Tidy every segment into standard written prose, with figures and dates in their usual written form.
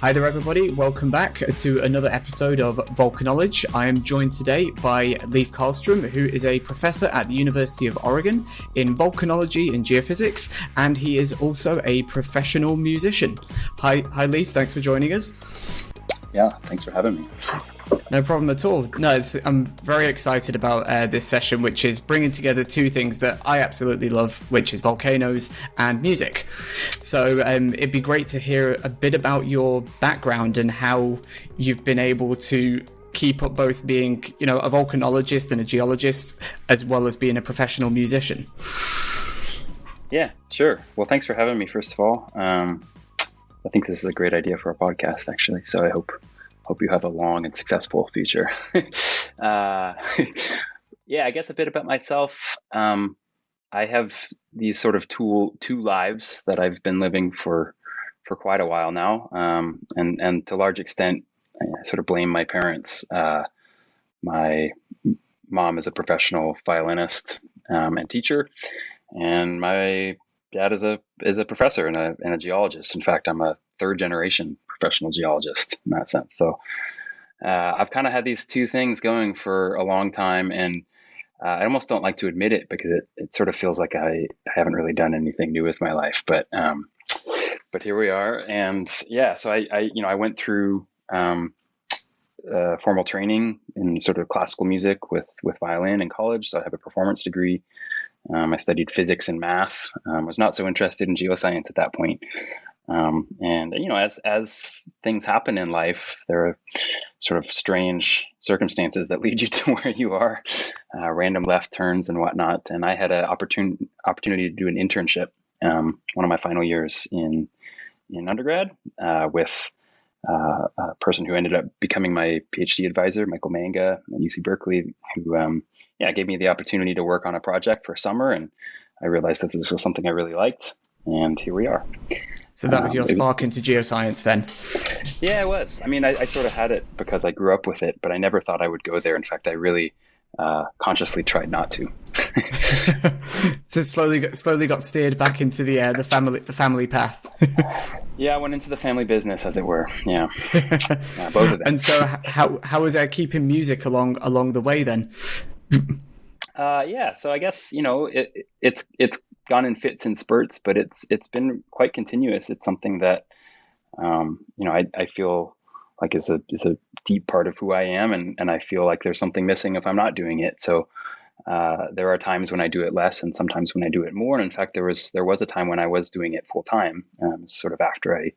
Hi there, everybody. Welcome back to another episode of VolcaKnowledge. I am joined today by Leif Karlstrom, who is a professor at the University of Oregon in volcanology and geophysics, and he is also a professional musician. Hi, Leif. Thanks for joining us. Yeah, thanks for having me. No problem at all. No, I'm very excited about this session, which is bringing together two things that I absolutely love, which is volcanoes and music. So it'd be great to hear a bit about your background and how you've been able to keep up both being, a volcanologist and a geologist, as well as being a professional musician. Yeah, sure. Well, thanks for having me, first of all. I think this is a great idea for a podcast, actually. So I hope you have a long and successful future. Yeah, I guess a bit about myself. I have these sort of two lives that I've been living for quite a while now. And to a large extent, I sort of blame my parents. My mom is a professional violinist and teacher, and my dad is a professor and a geologist. In fact, I'm a third generation professional geologist in that sense. So I've kind of had these two things going for a long time, and I almost don't like to admit it because it sort of feels like I haven't really done anything new with my life. But here we are, and yeah. So I went through formal training in sort of classical music with violin in college. So I have a performance degree. I studied physics and math. I was not so interested in geoscience at that point. And as things happen in life, there are sort of strange circumstances that lead you to where you are, random left turns and whatnot. And I had an opportunity to do an internship, one of my final years in undergrad, with a person who ended up becoming my PhD advisor, Michael Manga at UC Berkeley, who gave me the opportunity to work on a project for summer. And I realized that this was something I really liked. And here we are. So that was your spark into geoscience then? Yeah, it was. I mean, I sort of had it because I grew up with it, but I never thought I would go there. In fact, I really consciously tried not to. So slowly got steered back into the family path. Yeah, I went into the family business, as it were. Yeah, both of them. And so, how was that keeping music along the way then? So I guess it's gone in fits and spurts, but it's been quite continuous. It's something that I feel like is a deep part of who I am, and I feel like there's something missing if I'm not doing it. So there are times when I do it less, and sometimes when I do it more. And in fact, there was a time when I was doing it full time, sort of after I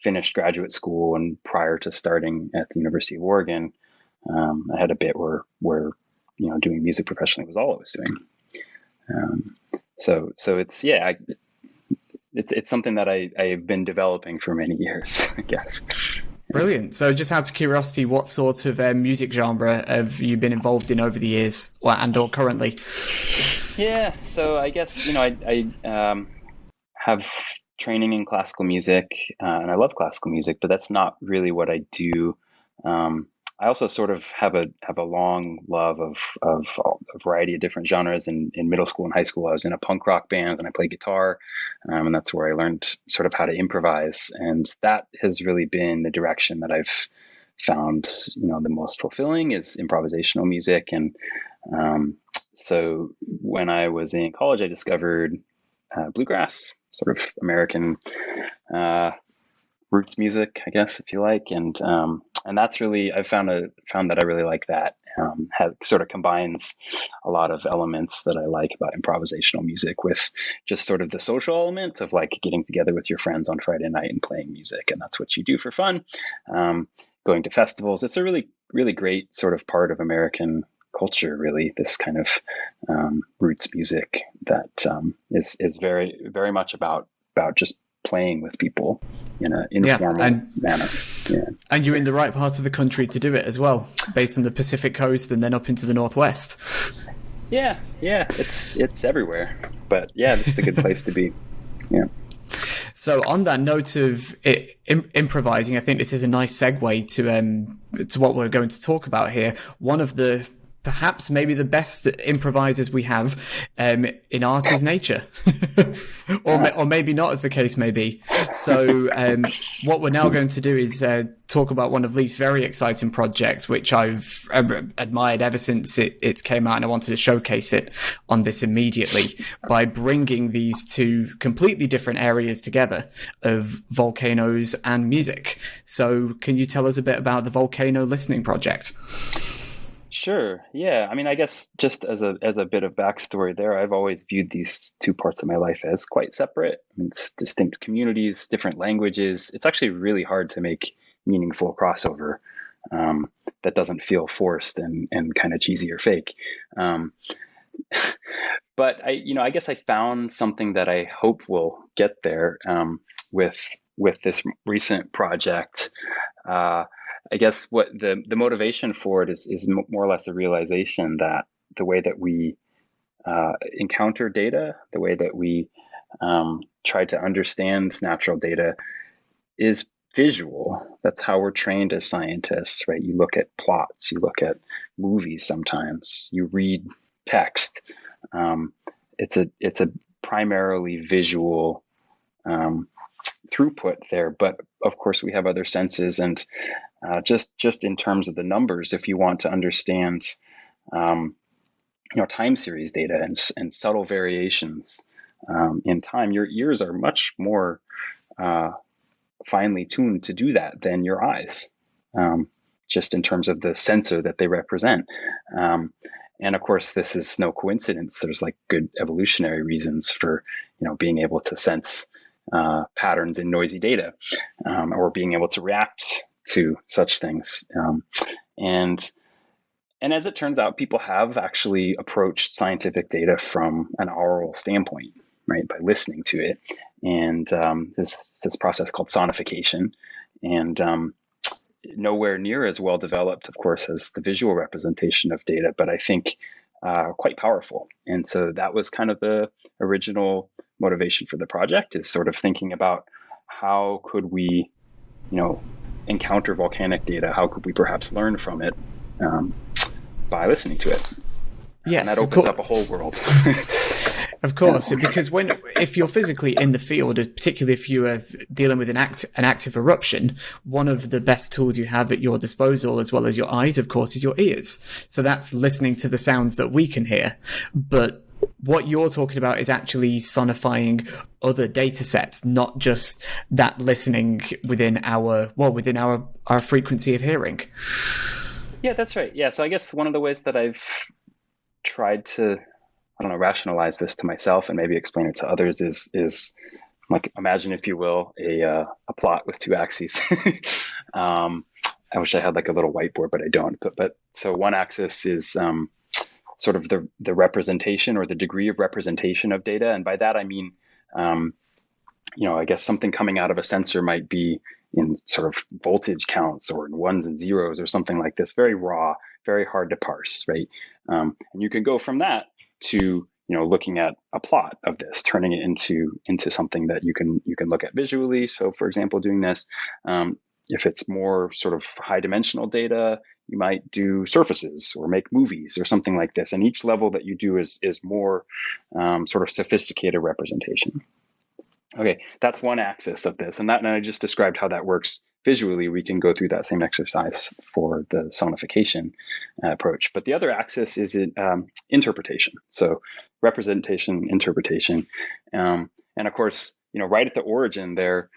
finished graduate school and prior to starting at the University of Oregon. I had a bit where doing music professionally was all I was doing. So it's it's something that I've been developing for many years, I guess. Brilliant. So just out of curiosity, what sort of music genre have you been involved in over the years, or currently? Yeah, so I guess I have training in classical music, and I love classical music, but that's not really what I do. I also sort of have a long love of a variety of different genres. In middle school and high school, I was in a punk rock band and I played guitar, and that's where I learned sort of how to improvise. And that has really been the direction that I've found, the most fulfilling is improvisational music. And so when I was in college, I discovered bluegrass, sort of American roots music, I guess, if you like. And that's really, I've found that I really like that. Sort of combines a lot of elements that I like about improvisational music with just sort of the social element of like getting together with your friends on Friday night and playing music. And that's what you do for fun. Going to festivals. It's a really, really great sort of part of American culture, really, this kind of roots music that is very, very much about just playing with people in an informal manner. Yeah. And you're in the right part of the country to do it as well, based on the Pacific coast and then up into the Northwest. Yeah, it's everywhere. But yeah, this is a good place to be. Yeah. So on that note of improvising, I think this is a nice segue to what we're going to talk about here. One of the perhaps maybe the best improvisers we have in art is nature, or maybe not, as the case may be. So what we're now going to do is talk about one of Leif's very exciting projects, which I've admired ever since it came out, and I wanted to showcase it on this immediately by bringing these two completely different areas together of volcanoes and music. So can you tell us a bit about the Volcano Listening Project? Sure. Yeah. I mean, I guess just as a bit of backstory there, I've always viewed these two parts of my life as quite separate. I mean, it's distinct communities, different languages. It's actually really hard to make meaningful crossover that doesn't feel forced and kind of cheesy or fake. But I guess I found something that I hope will get there with this recent project. I guess what the motivation for it is more or less a realization that the way that we encounter data, the way that we try to understand natural data is visual. That's how we're trained as scientists, right? You look at plots, you look at movies sometimes, you read text. It's a primarily visual throughput there, but of course we have other senses, and just in terms of the numbers, if you want to understand time series data and subtle variations in time, your ears are much more finely tuned to do that than your eyes, just in terms of the sensor that they represent. And of course, this is no coincidence. There's like good evolutionary reasons for being able to sense patterns in noisy data, or being able to react to such things. And as it turns out, people have actually approached scientific data from an aural standpoint, right, by listening to it. And this process called sonification, and nowhere near as well developed, of course, as the visual representation of data, but I think quite powerful. And so that was kind of the original motivation for the project, is sort of thinking about how could we, encounter volcanic data? How could we perhaps learn from it by listening to it? Yes, and that opens up a whole world. Of course, because if you're physically in the field, particularly if you are dealing with an active eruption, one of the best tools you have at your disposal, as well as your eyes, of course, is your ears. So that's listening to the sounds that we can hear. But what you're talking about is actually sonifying other data sets, not just that listening within our frequency of hearing. Yeah, that's right. Yeah, so I guess one of the ways that I've tried to, rationalize this to myself and maybe explain it to others is like, imagine, if you will, a plot with two axes. I wish I had like a little whiteboard, but I don't. But so one axis is sort of the representation, or the degree of representation of data, and by that I mean, I guess something coming out of a sensor might be in sort of voltage counts or in ones and zeros or something like this, very raw, very hard to parse, right? And you can go from that to looking at a plot of this, turning it into something that you can look at visually. So, for example, doing this, if it's more sort of high dimensional data, you might do surfaces or make movies or something like this. And each level that you do is more sort of sophisticated representation. Okay, that's one axis of this, and I just described how that works visually. We can go through that same exercise for the sonification approach. But the other axis is interpretation. So representation, interpretation, and of course, right at the origin there,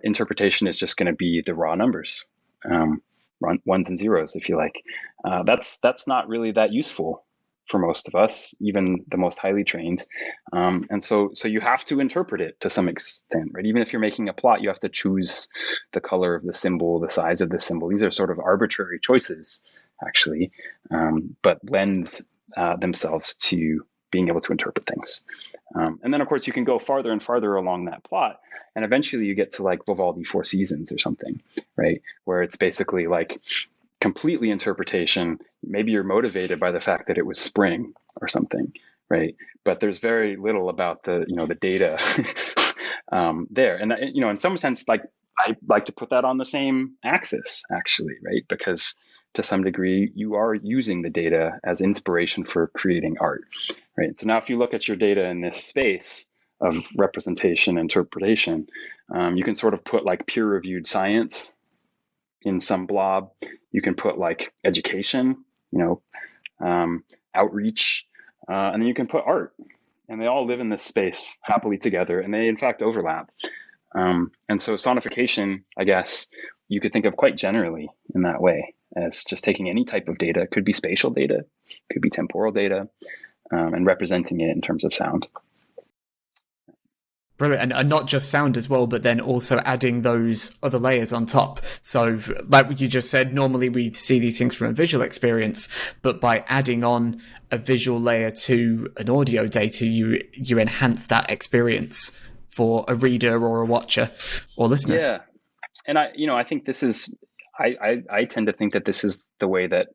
interpretation is just going to be the raw numbers, ones and zeros, if you like. That's not really that useful for most of us, even the most highly trained. And so you have to interpret it to some extent, right? Even if you're making a plot, you have to choose the color of the symbol, the size of the symbol. These are sort of arbitrary choices, actually, but lend themselves to being able to interpret things. And then, of course, you can go farther and farther along that plot, and eventually you get to like Vivaldi Four Seasons or something, right? Where it's basically like completely interpretation. Maybe you're motivated by the fact that it was spring or something, right? But there's very little about the data there. And in some sense, like I like to put that on the same axis, actually, right? Because to some degree, you are using the data as inspiration for creating art, right? So now if you look at your data in this space of representation, interpretation, you can sort of put like peer-reviewed science in some blob. You can put like education, outreach, and then you can put art. And they all live in this space happily together, and they in fact overlap. And so sonification, I guess, you could think of quite generally in that way as just taking any type of data. It could be spatial data, could be temporal data, and representing it in terms of sound. Brilliant. And not just sound as well, but then also adding those other layers on top. So like you just said, normally we see these things from a visual experience, but by adding on a visual layer to an audio data, you enhance that experience for a reader or a watcher or listener. Yeah. And I think this is, I tend to think that this is the way that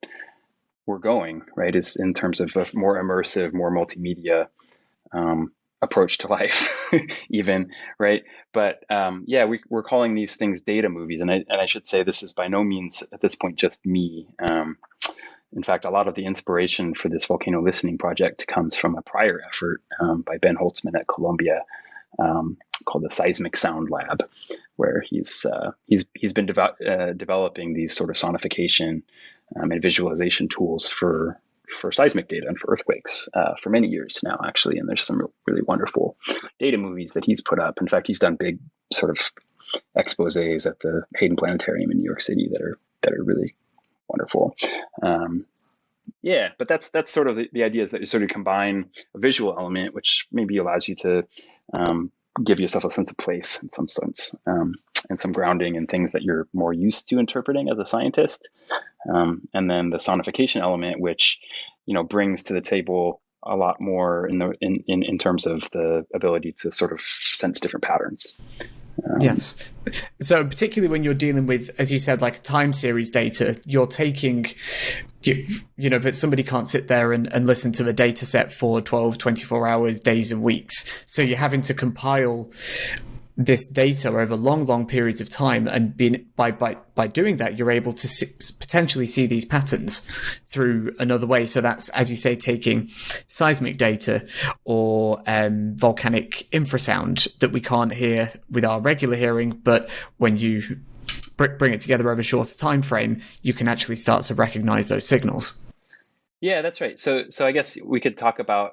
we're going, right? Is in terms of a more immersive, more multimedia approach to life, even, right? But we're calling these things data movies, and I should say this is by no means at this point just me. In fact, a lot of the inspiration for this volcano listening project comes from a prior effort by Ben Holtzman at Columbia called the Seismic Sound Lab, where he's been developing these sort of sonification and visualization tools for seismic data and for earthquakes for many years now, actually. And there's some really wonderful data movies that he's put up. In fact, he's done big sort of exposés at the Hayden Planetarium in New York City that are really wonderful. But that's sort of the idea, is that you sort of combine a visual element, which maybe allows you to give yourself a sense of place in some sense, and some grounding in things that you're more used to interpreting as a scientist. And then the sonification element, which, brings to the table a lot more in terms of the ability to sort of sense different patterns. Yes. So particularly when you're dealing with, as you said, like time series data, you're taking, but somebody can't sit there and listen to a data set for 12, 24 hours, days and weeks. So you're having to compile this data over long periods of time, and by doing that, you're able to potentially see these patterns through another way. So that's, as you say, taking seismic data or volcanic infrasound that we can't hear with our regular hearing, but when you bring it together over a shorter time frame, you can actually start to recognize those signals. Yeah, that's right. So I guess we could talk about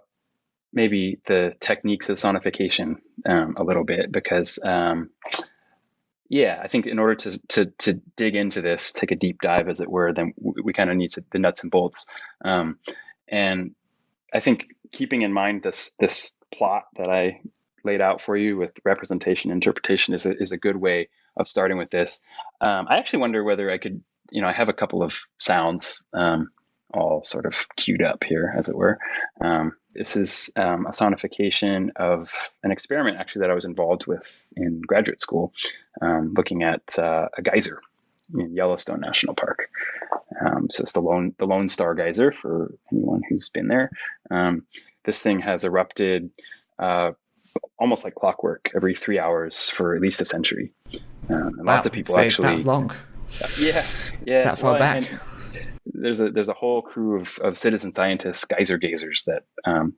maybe the techniques of sonification a little bit, because I think in order to dig into this, take a deep dive, as it were, then we kind of need the nuts and bolts. And I think keeping in mind this plot that I laid out for you with representation, interpretation is a good way of starting with this. I actually wonder whether I could, I have a couple of sounds all sort of queued up here, as it were. This is a sonification of an experiment, actually, that I was involved with in graduate school, looking at a geyser in Yellowstone National Park. So it's the Lone Star Geyser, for anyone who's been there. This thing has erupted almost like clockwork every 3 hours for at least a century. And lots of people actually. That long. Yeah. Is that far back? There's a whole crew of citizen scientists, geyser gazers, that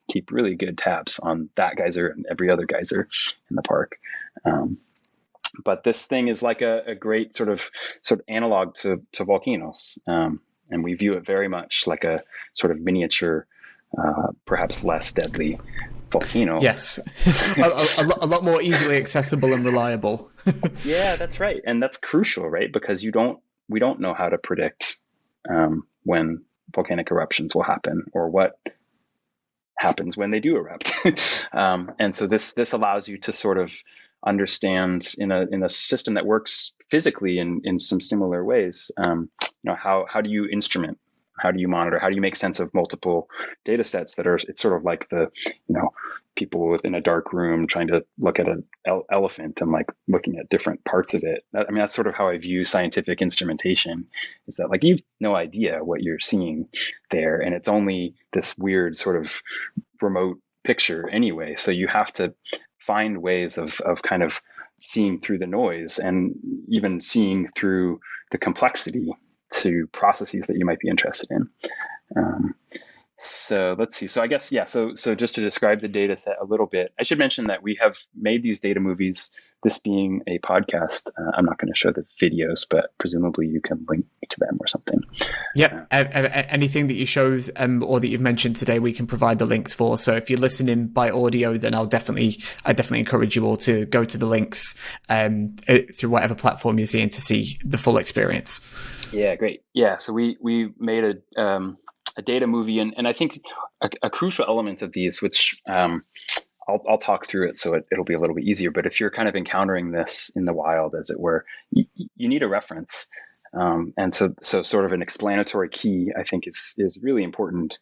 keep really good tabs on that geyser and every other geyser in the park. But this thing is like a great sort of analog to volcanoes, and we view it very much like a sort of miniature, perhaps less deadly volcano. Yes, a lot more easily accessible and reliable. Yeah, that's right, and that's crucial, right? Because we don't know how to predict when volcanic eruptions will happen, or what happens when they do erupt. And so this allows you to sort of understand in a system that works physically in some similar ways, how do you instrument, how do you monitor, how do you make sense of multiple data sets it's sort of like the, people within a dark room trying to look at an elephant and like looking at different parts of it. That's sort of how I view scientific instrumentation, is that like you've no idea what you're seeing there, and it's only this weird sort of remote picture anyway. So you have to find ways of kind of seeing through the noise, and even seeing through the complexity to processes that you might be interested in. So let's see. So I guess, yeah, so just to describe the data set a little bit, I should mention that we have made these data movies, this being a podcast. I'm not going to show the videos, but presumably you can link to them or something. Yeah, anything that you show or that you've mentioned today, we can provide the links for. So if you're listening by audio, then I definitely encourage you all to go to the links through whatever platform you're seeing to see the full experience. Yeah, great. Yeah, so we made a data movie, and I think a crucial element of these, which I'll talk through it so it'll be a little bit easier. But if you're kind of encountering this in the wild, as it were, you need a reference, and so sort of an explanatory key, I think, is really important.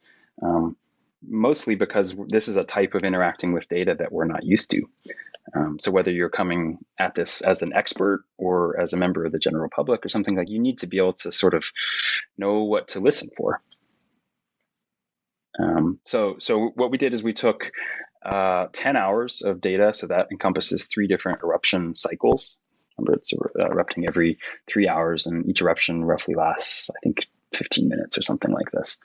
Mostly because this is a type of interacting with data that we're not used to. So whether you're coming at this as an expert or as a member of the general public or something, like, you need to be able to sort of know what to listen for. So what we did is we took 10 hours of data. So that encompasses 3 different eruption cycles. Remember, it's erupting every 3 hours, and each eruption roughly lasts, I think, 15 minutes or something like this.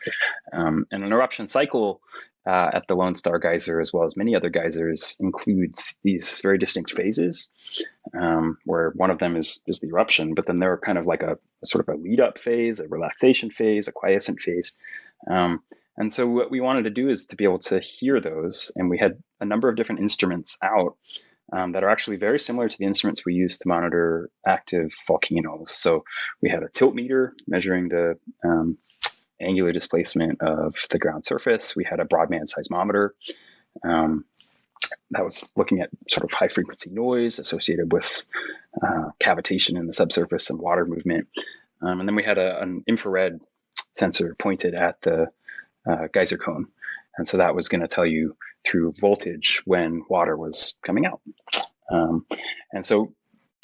And an eruption cycle at the Lone Star Geyser, as well as many other geysers, includes these very distinct phases, where one of them is the eruption, but then there are kind of like a sort of a lead up phase, a relaxation phase, a quiescent phase. And so what we wanted to do is to be able to hear those. And we had a number of different instruments out that are actually very similar to the instruments we use to monitor active volcanoes. So we had a tilt meter measuring the angular displacement of the ground surface. We had a broadband seismometer that was looking at sort of high frequency noise associated with cavitation in the subsurface and water movement. And then we had an infrared sensor pointed at the geyser cone. And so that was going to tell you through voltage when water was coming out. And so,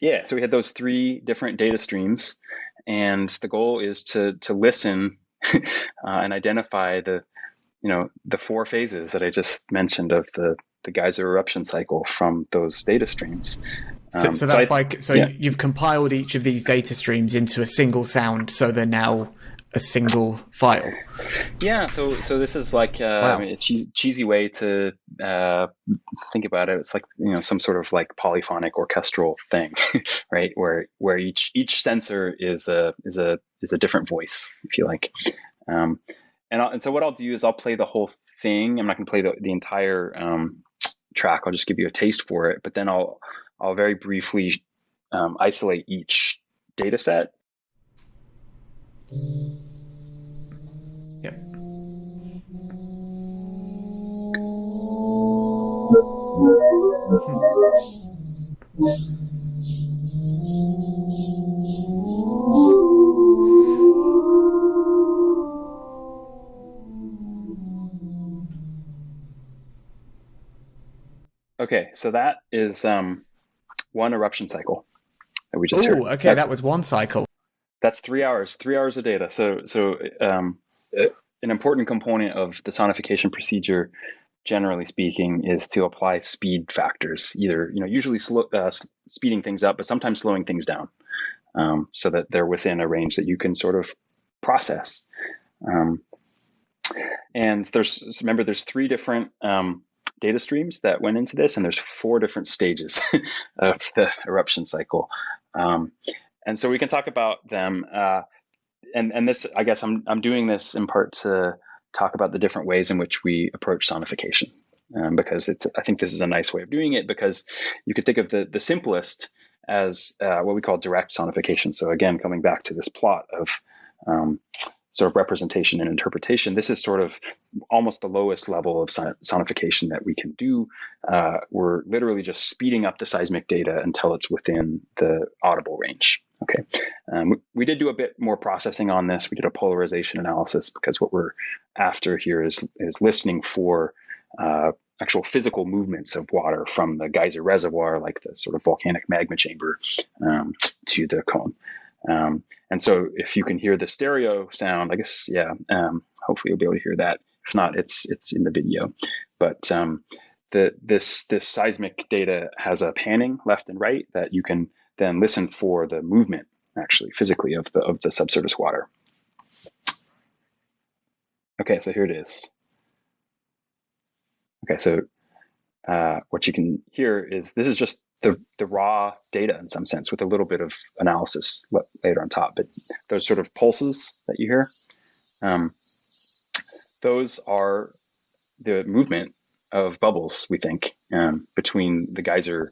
yeah, so we had those 3 different data streams, and the goal is to listen and identify the 4 phases that I just mentioned of the geyser eruption cycle from those data streams. You've compiled each of these data streams into a single sound, so they're now a single file. Yeah, so this is like Wow. a cheesy way to think about it. It's like, some sort of like polyphonic orchestral thing, right? Where each sensor is a different voice, if you like. And so what I'll do is I'll play the whole thing. I'm not going to play the entire track. I'll just give you a taste for it, but then I'll very briefly isolate each data set. Yep. Okay, so that is one eruption cycle that we just heard. Oh, okay, that was one cycle. That's 3 hours, 3 hours of data. So an important component of the sonification procedure, generally speaking, is to apply speed factors, either, usually speeding things up, but sometimes slowing things down, so that they're within a range that you can sort of process. And there's 3 different data streams that went into this, and there's 4 different stages of the eruption cycle. And so we can talk about them. And this, I guess I'm doing this in part to talk about the different ways in which we approach sonification, because I think this is a nice way of doing it, because you could think of the simplest as what we call direct sonification. So again, coming back to this plot of sort of representation and interpretation, this is sort of almost the lowest level of sonification that we can do. We're literally just speeding up the seismic data until it's within the audible range. Okay. We did do a bit more processing on this. We did a polarization analysis, because what we're after here is listening for actual physical movements of water from the geyser reservoir, like the sort of volcanic magma chamber, to the cone. And so if you can hear the stereo sound, I guess, hopefully you'll be able to hear that. If not, it's in the video. But this seismic data has a panning left and right that you can then listen for the movement actually, physically, of the subsurface water. Okay, so here it is. Okay, so what you can hear is this is just the raw data in some sense, with a little bit of analysis later on top. But those sort of pulses that you hear, those are the movement of bubbles, we think, between the geyser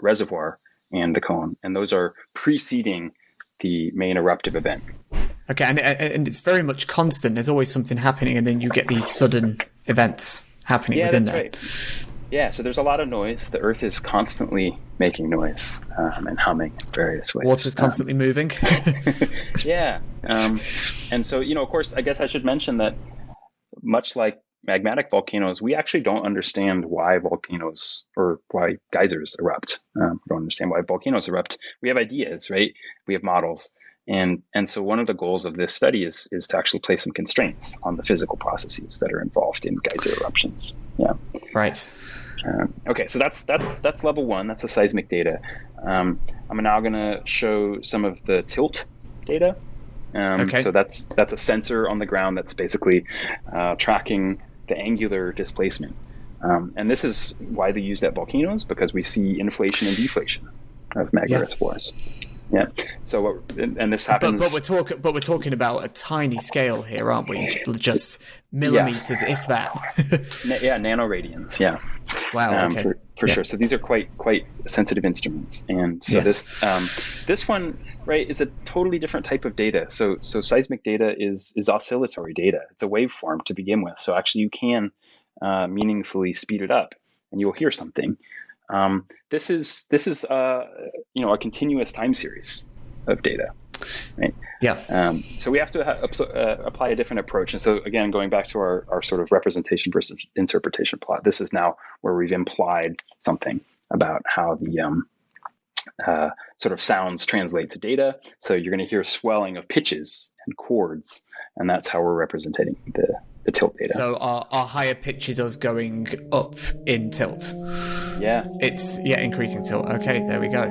reservoir and the cone. And those are preceding the main eruptive event. Okay, and it's very much constant. There's always something happening, and then you get these sudden events happening within there. Right. Yeah, so there's a lot of noise. The Earth is constantly making noise and humming in various ways. Water's constantly moving. Yeah. And so, of course, I guess I should mention that much like magmatic volcanoes, we actually don't understand why volcanoes or why geysers erupt. We don't understand why volcanoes erupt. We have ideas, right? We have models. And so one of the goals of this study is to actually place some constraints on the physical processes that are involved in geyser eruptions. Yeah. Right. Okay, so that's level one. That's the seismic data. I'm now going to show some of the tilt data. Okay. So that's a sensor on the ground that's basically tracking the angular displacement. And this is widely used at volcanoes because we see inflation and deflation of magma reservoirs. Yeah. So and this happens. But we're talking about a tiny scale here, aren't we? Just millimeters, if that. Nanoradians. Yeah. Wow. Okay. For sure. So these are quite sensitive instruments, and so this one, right, is a totally different type of data. So seismic data is oscillatory data. It's a waveform to begin with. So actually, you can meaningfully speed it up, and you'll hear something. This is a continuous time series of data, right? Yeah. So we have to apply a different approach. And so again, going back to our sort of representation versus interpretation plot, this is now where we've implied something about how the sort of sounds translate to data. So you're going to hear swelling of pitches and chords, and that's how we're representing the tilt data. So our higher pitch is us going up in tilt. Yeah. It's increasing tilt. Okay, there we go.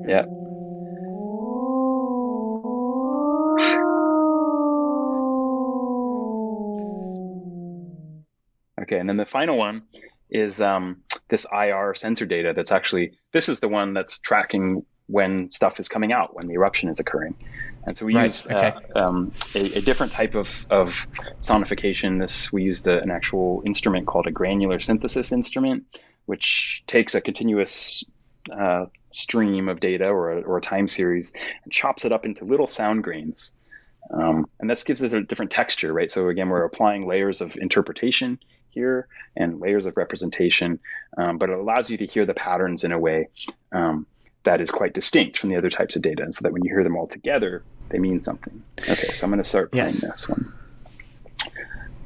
Yeah. Okay, and then the final one is this IR sensor data. This is the one that's tracking when stuff is coming out, when the eruption is occurring. And so we use a different type of sonification. We used an actual instrument called a granular synthesis instrument, which takes a continuous stream of data or a time series and chops it up into little sound grains. And this gives us a different texture, right? So again, we're applying layers of interpretation here and layers of representation, but it allows you to hear the patterns in a way that is quite distinct from the other types of data, and so that when you hear them all together, they mean something. Okay, so I'm going to start playing this one.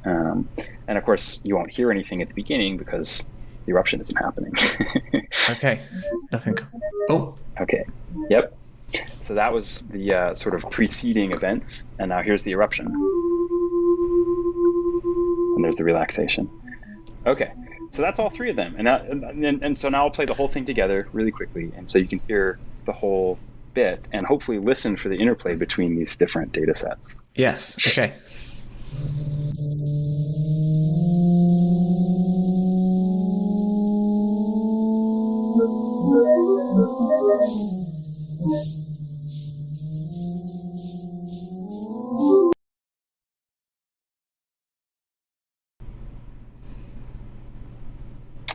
And of course, you won't hear anything at the beginning because the eruption isn't happening. Okay, nothing. Oh. Okay, yep. So that was the sort of preceding events, and now here's the eruption. And there's the relaxation. Okay, so that's all three of them. And so now I'll play the whole thing together really quickly, and so you can hear the whole bit and hopefully listen for the interplay between these different data sets. Yes, okay.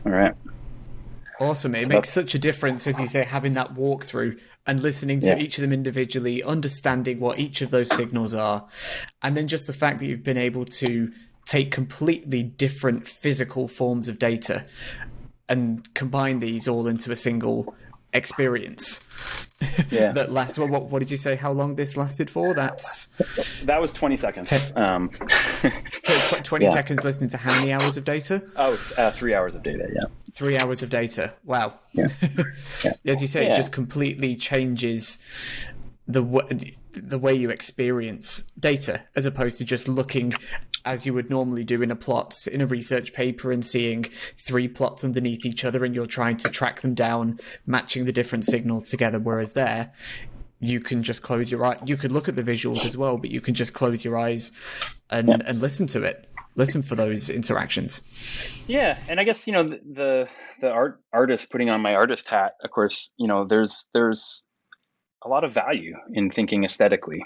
All right. Awesome. It makes such a difference, as you say, having that walkthrough and listening to each of them individually, understanding what each of those signals are. And then just the fact that you've been able to take completely different physical forms of data and combine these all into a single experience. Yeah. That lasts, what did you say, how long this lasted for? That was 20 seconds. 20 seconds listening to how many hours of data? 3 hours of data, yeah. 3 hours of data. Wow. Yeah. As you say, it just completely changes the way you experience data, as opposed to just looking as you would normally do in a research paper, and seeing 3 plots underneath each other, and you're trying to track them down, matching the different signals together. Whereas there, you can just close your eye. You could look at the visuals as well, but you can just close your eyes and listen to it. Listen for those interactions. Yeah, and I guess the artist, putting on my artist hat, of course, there's a lot of value in thinking aesthetically,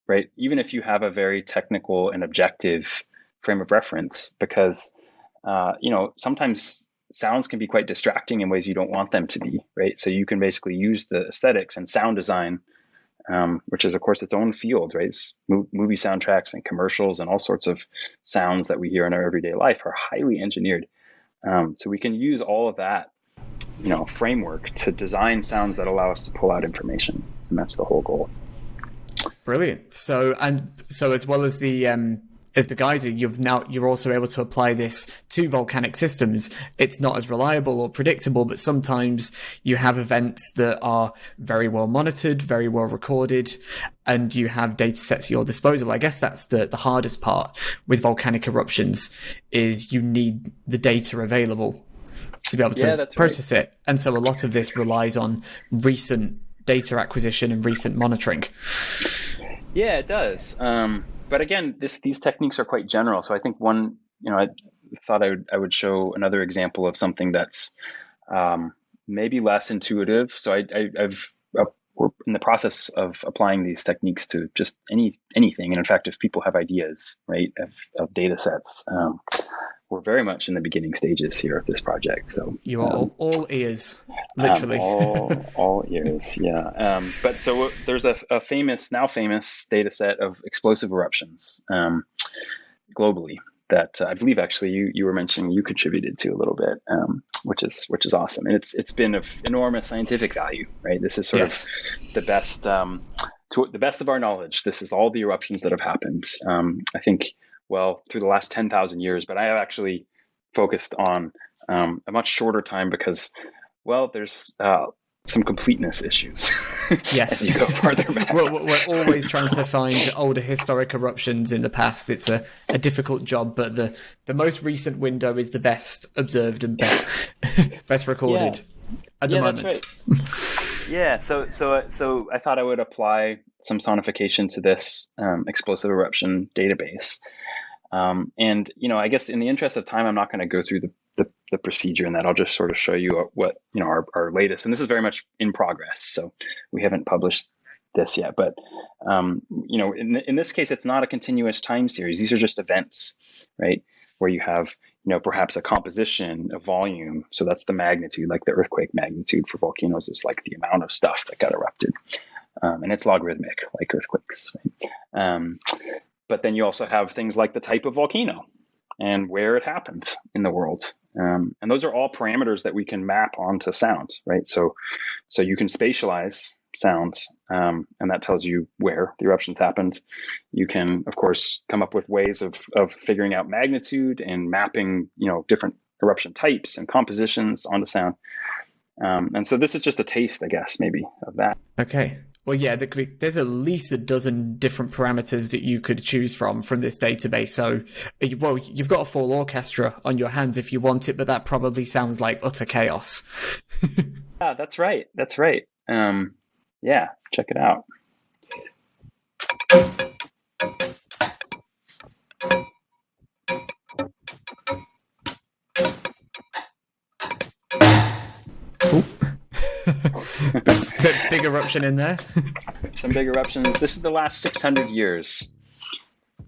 right? Even if you have a very technical and objective frame of reference, because sometimes sounds can be quite distracting in ways you don't want them to be, right? So you can basically use the aesthetics and sound design, which is, of course, its own field, right? Movie soundtracks and commercials and all sorts of sounds that we hear in our everyday life are highly engineered. So we can use all of that, framework to design sounds that allow us to pull out information, and that's the whole goal. Brilliant. So as well as the geyser, you're also able to apply this to volcanic systems. It's not as reliable or predictable, but sometimes you have events that are very well monitored, very well recorded, and you have data sets at your disposal. I guess that's the hardest part with volcanic eruptions, is you need the data available to be able to process it. And so a lot of this relies on recent data acquisition and recent monitoring. Yeah, it does. But again, these techniques are quite general. So I think I thought I would show another example of something that's maybe less intuitive. So we're in the process of applying these techniques to just anything. And in fact, if people have ideas, right, of data sets, we're very much in the beginning stages here of this project. So you are all ears, literally. All ears, yeah. But so there's a now famous data set of explosive eruptions globally that I believe actually you were mentioning you contributed to a little bit, which is awesome, and it's been of enormous scientific value, right? This is sort of the best, to the best of our knowledge. This is all the eruptions that have happened. I think, through the last 10,000 years, but I have actually focused on a much shorter time because, there's some completeness issues. Yes. As you go farther back. We're always trying to find older historic eruptions in the past. It's a difficult job, but the most recent window is the best observed and best recorded at the moment. That's right. Yeah, so I thought I would apply some sonification to this explosive eruption database. And I guess in the interest of time, I'm not going to go through the procedure in that. I'll just sort of show you what our latest, and this is very much in progress, so we haven't published this yet. But in this case, it's not a continuous time series. These are just events, right? Where you have perhaps a composition, a volume. So that's the magnitude, like the earthquake magnitude for volcanoes is like the amount of stuff that got erupted, and it's logarithmic, like earthquakes. Right? But then you also have things like the type of volcano and where it happened in the world. And those are all parameters that we can map onto sound, right? So you can spatialize sounds, and that tells you where the eruptions happened. You can, of course, come up with ways of figuring out magnitude and mapping, different eruption types and compositions onto sound. And so this is just a taste, I guess, maybe of that. Okay. Well, yeah, there's at least a dozen different parameters that you could choose from this database. So, you've got a full orchestra on your hands if you want it, but that probably sounds like utter chaos. Yeah, that's right. That's right. Yeah, check it out. Big eruption in there. Some big eruptions. This is the last 600 years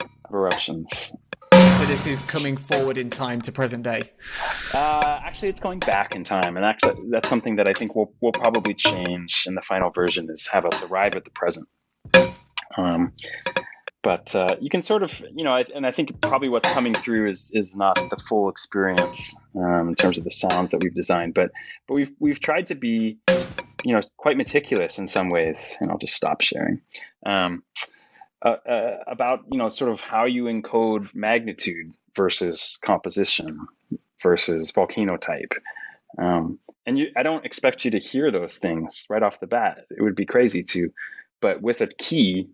of eruptions. So this is coming forward in time to present day. Actually, it's going back in time, and actually, that's something that I think we'll probably change in the final version, is have us arrive at the present. But you can sort of, and I think probably what's coming through is not the full experience in terms of the sounds that we've designed, but we've tried to be, quite meticulous in some ways, and I'll just stop sharing, about, sort of how you encode magnitude versus composition versus volcano type. And I don't expect you to hear those things right off the bat. It would be crazy to, but with a key,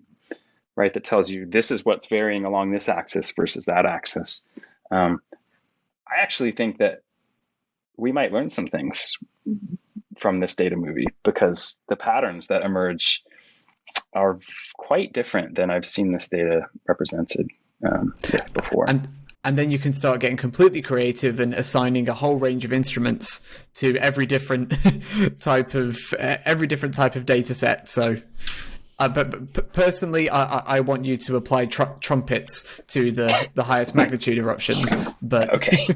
right? That tells you this is what's varying along this axis versus that axis. I actually think that we might learn some things from this data movie, because the patterns that emerge are quite different than I've seen this data represented before. And then you can start getting completely creative and assigning a whole range of instruments to every different type of data set. So, but personally, I want you to apply trumpets to the highest magnitude eruptions. But okay,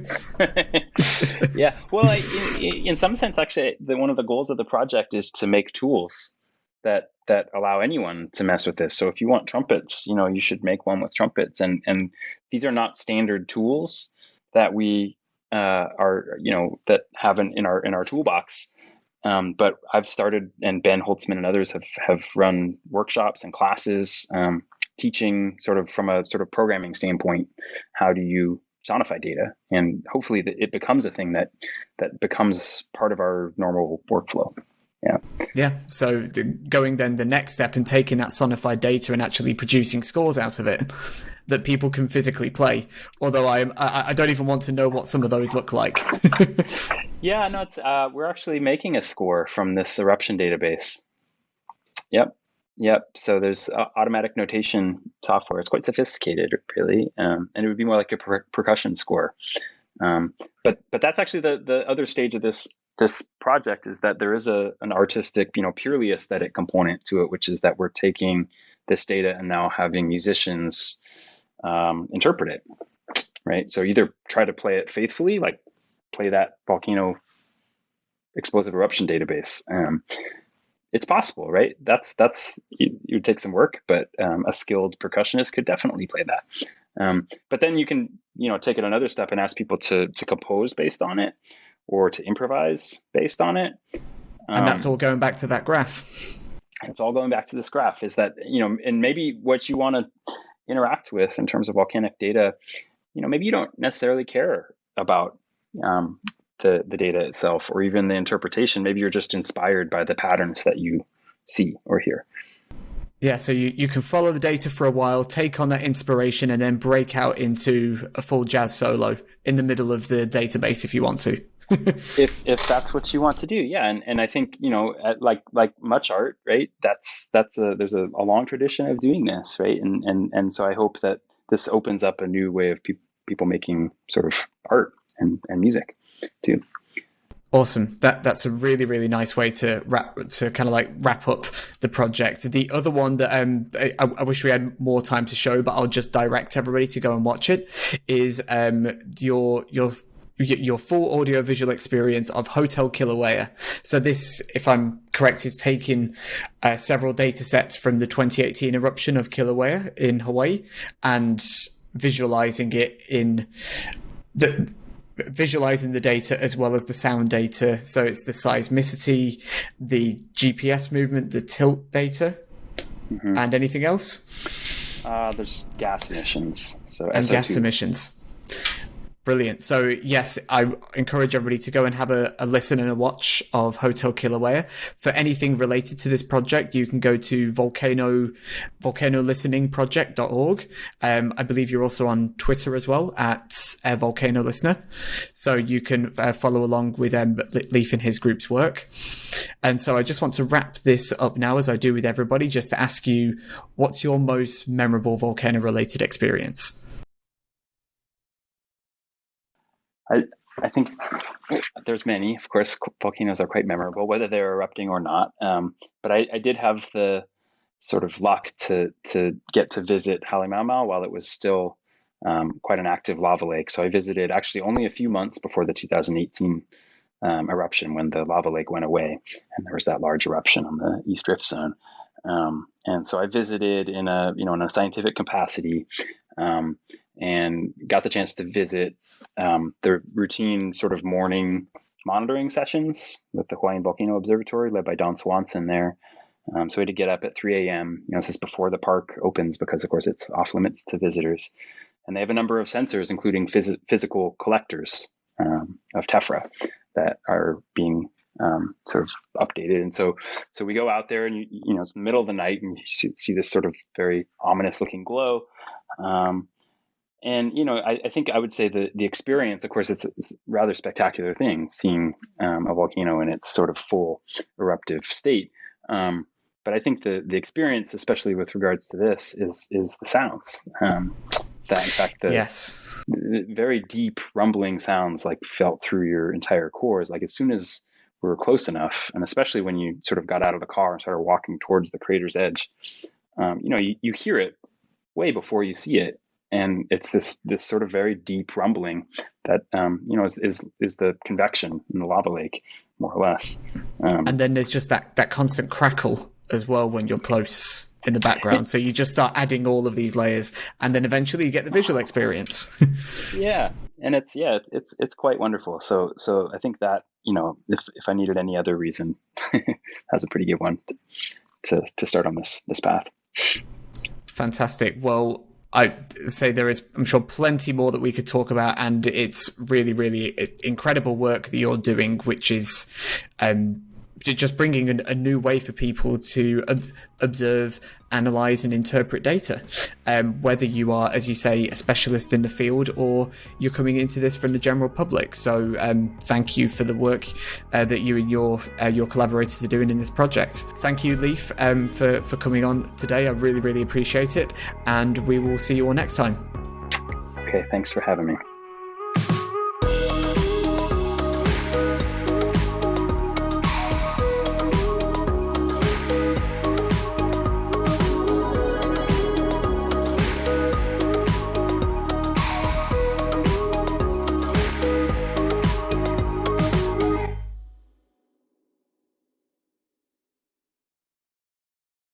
yeah. Well, in some sense, actually, one of the goals of the project is to make tools that allow anyone to mess with this. So if you want trumpets, you should make one with trumpets. And these are not standard tools that we that have in our toolbox. But I've started, and Ben Holtzman and others have run workshops and classes, teaching sort of from a sort of programming standpoint, how do you sonify data, and hopefully it becomes a thing that becomes part of our normal workflow. Yeah. So going then the next step and taking that sonified data and actually producing scores out of it that people can physically play. Although I don't even want to know what some of those look like. Yeah, no, it's we're actually making a score from this eruption database. Yep. So there's automatic notation software. It's quite sophisticated, really, and it would be more like a percussion score. But that's actually the other stage of this project, is that there is an artistic, purely aesthetic component to it, which is that we're taking this data and now having musicians interpret it, right? So either try to play it faithfully, like play that volcano explosive eruption database. It's possible, right? That's it would take some work, but a skilled percussionist could definitely play that. But then you can, take it another step and ask people to compose based on it, or to improvise based on it. And that's all going back to that graph. It's all going back to this graph, is that, and maybe what you want to interact with in terms of volcanic data, maybe you don't necessarily care about the data itself, or even the interpretation. Maybe you're just inspired by the patterns that you see or hear. Yeah, so you can follow the data for a while, take on that inspiration, and then break out into a full jazz solo in the middle of the database if you want to. if that's what you want to do, yeah. And I think, like much art, right? There's a long tradition of doing this, right? And so I hope that this opens up a new way of people making sort of art and music too. Awesome. That's a really, really nice way to wrap up the project. The other one that I wish we had more time to show, but I'll just direct everybody to go and watch it, is your full audio visual experience of Hotel Kilauea. So this, if I'm correct, is taking several data sets from the 2018 eruption of Kilauea in Hawaii and visualizing it visualizing the data as well as the sound data. So it's the seismicity, the GPS movement, the tilt data, and anything else? There's gas emissions. And SO2. Gas emissions. Brilliant. So yes, I encourage everybody to go and have a listen and a watch of Hotel Kilauea. For anything related to this project, you can go to volcanolisteningproject.org. I believe you're also on Twitter as well at Volcano Listener. So you can follow along with Leif and his group's work. And so I just want to wrap this up now, as I do with everybody, just to ask you, what's your most memorable volcano related experience? I think there's many. Of course, volcanoes are quite memorable, whether they're erupting or not. But I did have the sort of luck to get to visit Halemaumau while it was still quite an active lava lake. So I visited actually only a few months before the 2018 eruption, when the lava lake went away and there was that large eruption on the East Rift Zone. And so I visited in a scientific capacity. And got the chance to visit the routine sort of morning monitoring sessions with the Hawaiian Volcano Observatory, led by Don Swanson there. So we had to get up at 3 a.m. This is before the park opens, because of course it's off limits to visitors. And they have a number of sensors, including physical collectors of tephra, that are being sort of updated. And so we go out there, and it's the middle of the night, and you see this sort of very ominous looking glow. And I think I would say the experience, of course, it's a rather spectacular thing, seeing a volcano in its sort of full eruptive state. But I think the experience, especially with regards to this, is the sounds. That in fact the very deep rumbling sounds like felt through your entire cores. Like as soon as we were close enough, and especially when you sort of got out of the car and started walking towards the crater's edge, you hear it way before you see it. And it's this sort of very deep rumbling that is the convection in the lava lake, more or less. And then there's just that constant crackle as well when you're close in the background. So you just start adding all of these layers, and then eventually you get the visual experience. Yeah, and it's quite wonderful. So I think that if I needed any other reason, that's a pretty good one to start on this path. Fantastic. Well, I'd say there is, I'm sure, plenty more that we could talk about, and it's really, really incredible work that you're doing, which is just bringing a new way for people to observe, analyze, and interpret data. Whether you are, as you say, a specialist in the field, or you're coming into this from the general public. So thank you for the work that you and your collaborators are doing in this project. Thank you, Leif, for coming on today. I really, really appreciate it, and we will see you all next time. Okay, thanks for having me.